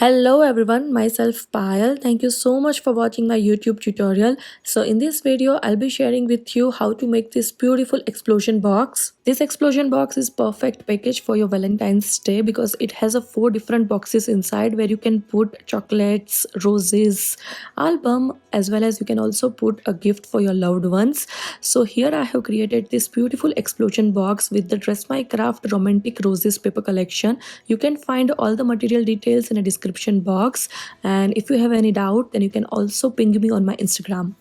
Hello everyone, myself Payal. Thank you so much for watching my YouTube tutorial. So in this video, I'll be sharing with you how to make this beautiful explosion box. This explosion box is perfect package for your Valentine's Day because it has a 4 different boxes inside where you can put chocolates, roses, album, as well as you can also put a gift for your loved ones. So here I have created this beautiful explosion box with the Dress My Craft Romantic Roses paper collection. You can find all the material details in a description box, and if you have any doubt then you can also ping me on my Instagram.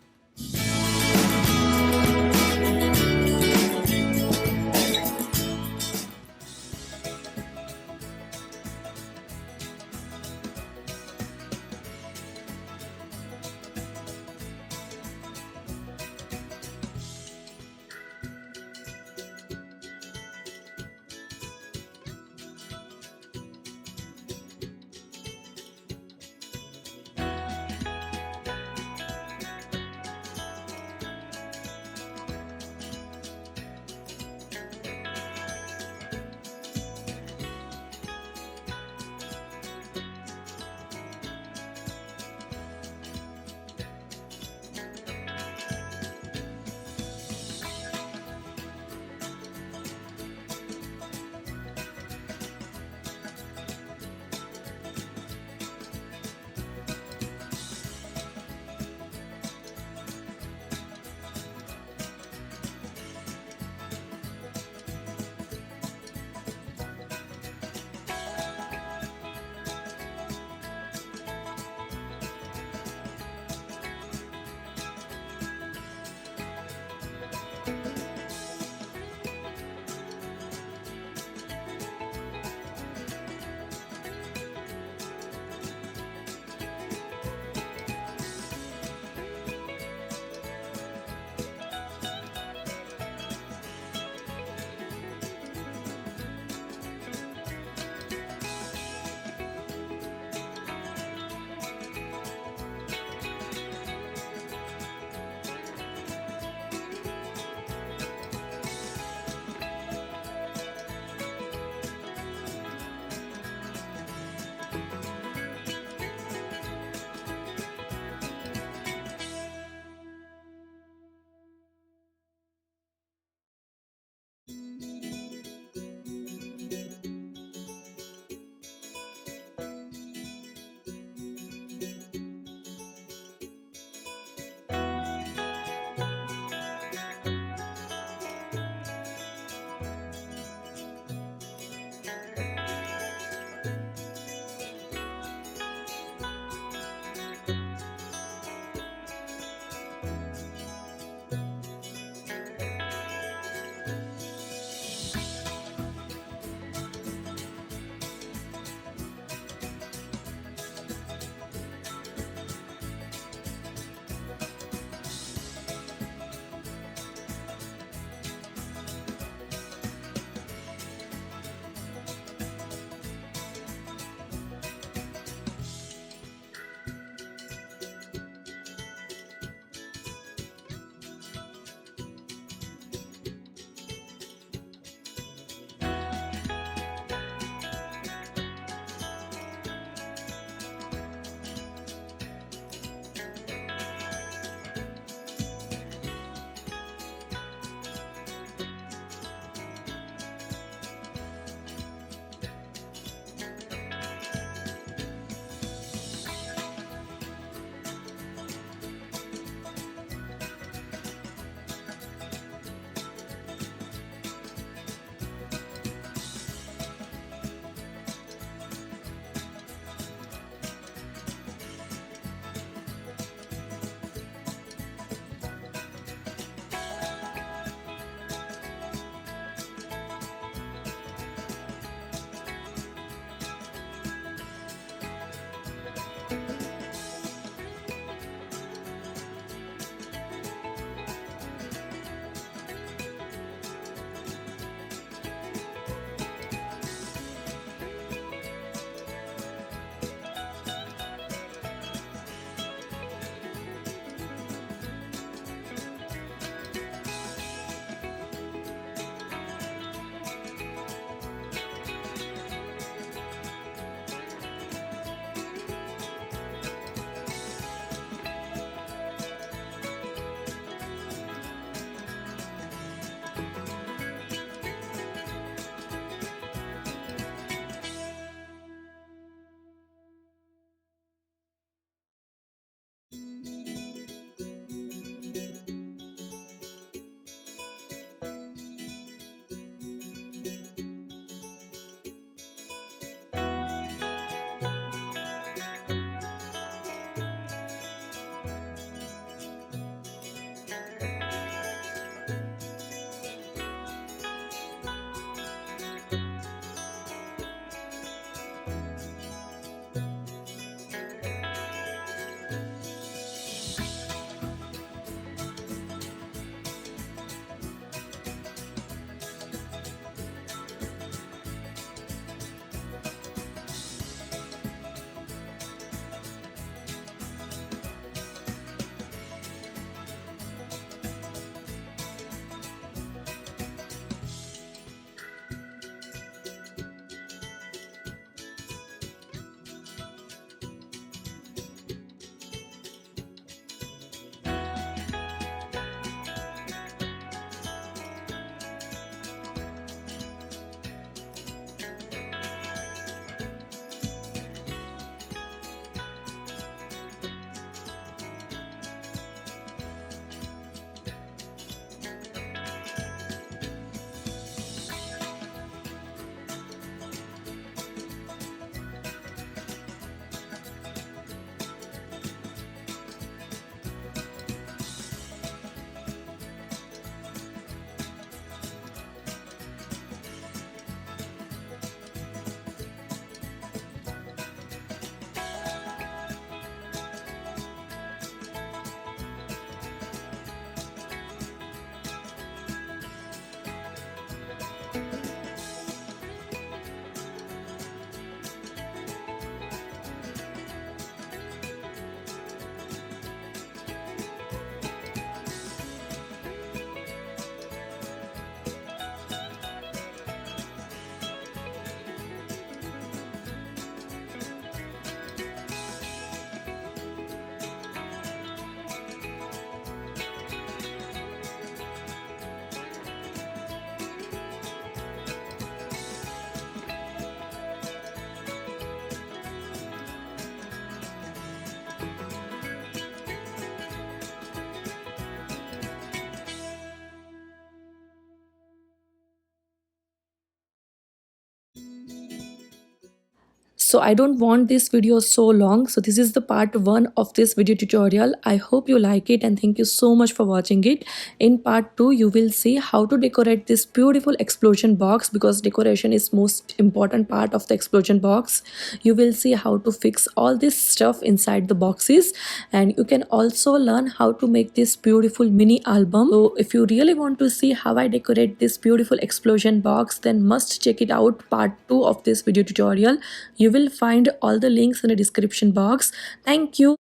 So I don't want this video so long, so this is the part 1 of this video tutorial. I hope you like it and thank you so much for watching it. In part 2 you will see how to decorate this beautiful explosion box, because decoration is most important part of the explosion box. You will see how to fix all this stuff inside the boxes, and you can also learn how to make this beautiful mini album. So if you really want to see how I decorate this beautiful explosion box, then must check it out, part 2 of this video tutorial. You will find all the links in the description box. Thank you.